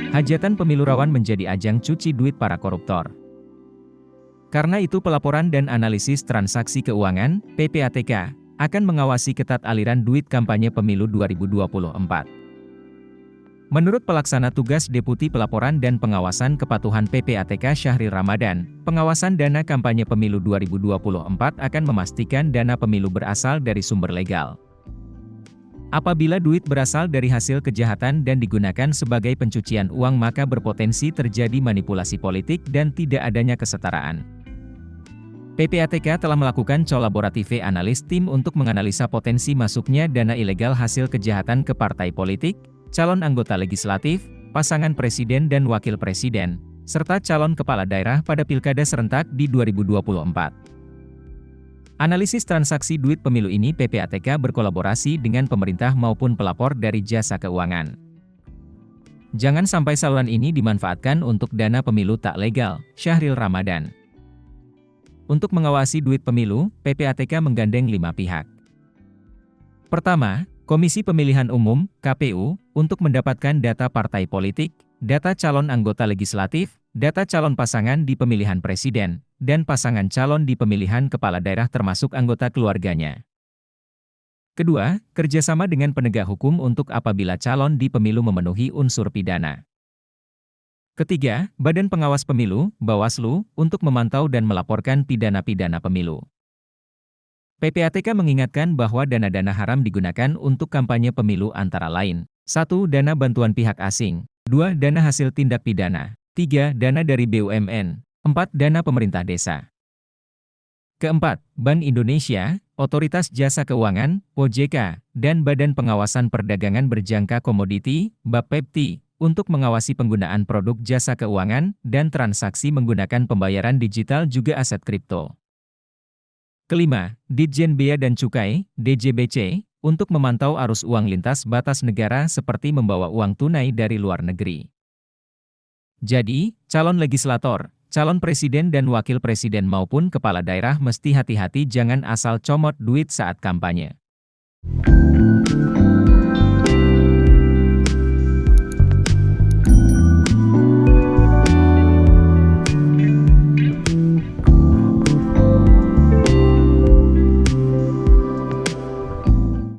Hajatan pemilu rawan menjadi ajang cuci duit para koruptor. Karena itu pelaporan dan analisis transaksi keuangan, PPATK, akan mengawasi ketat aliran duit kampanye pemilu 2024. Menurut Pelaksana Tugas Deputi Pelaporan dan Pengawasan Kepatuhan PPATK Syahril Ramadan, pengawasan dana kampanye pemilu 2024 akan memastikan dana pemilu berasal dari sumber legal. Apabila duit berasal dari hasil kejahatan dan digunakan sebagai pencucian uang maka berpotensi terjadi manipulasi politik dan tidak adanya kesetaraan. PPATK telah melakukan kolaboratif analis tim untuk menganalisa potensi masuknya dana ilegal hasil kejahatan ke partai politik, calon anggota legislatif, pasangan presiden dan wakil presiden, serta calon kepala daerah pada pilkada serentak di 2024. Analisis transaksi duit pemilu ini PPATK berkolaborasi dengan pemerintah maupun pelapor dari jasa keuangan. Jangan sampai saluran ini dimanfaatkan untuk dana pemilu tak legal, Syahril Ramadan. Untuk mengawasi duit pemilu, PPATK menggandeng 5 pihak. Pertama, Komisi Pemilihan Umum, KPU, untuk mendapatkan data partai politik, data calon anggota legislatif, data calon pasangan di pemilihan presiden, dan pasangan calon di pemilihan kepala daerah termasuk anggota keluarganya. Kedua, kerjasama dengan penegak hukum untuk apabila calon di pemilu memenuhi unsur pidana. Ketiga, Badan Pengawas Pemilu, Bawaslu, untuk memantau dan melaporkan pidana-pidana pemilu. PPATK mengingatkan bahwa dana-dana haram digunakan untuk kampanye pemilu antara lain. 1. Dana bantuan pihak asing. 2. Dana hasil tindak pidana. 3. Dana dari BUMN. 4. Dana pemerintah desa. Keempat, Bank Indonesia, Otoritas Jasa Keuangan, OJK, dan Badan Pengawasan Perdagangan Berjangka Komoditi, Bapepti, untuk mengawasi penggunaan produk jasa keuangan dan transaksi menggunakan pembayaran digital juga aset kripto. Kelima, Ditjen Bea dan Cukai, DJBC, untuk memantau arus uang lintas batas negara seperti membawa uang tunai dari luar negeri. Jadi, calon legislator, calon presiden dan wakil presiden maupun kepala daerah mesti hati-hati jangan asal comot duit saat kampanye.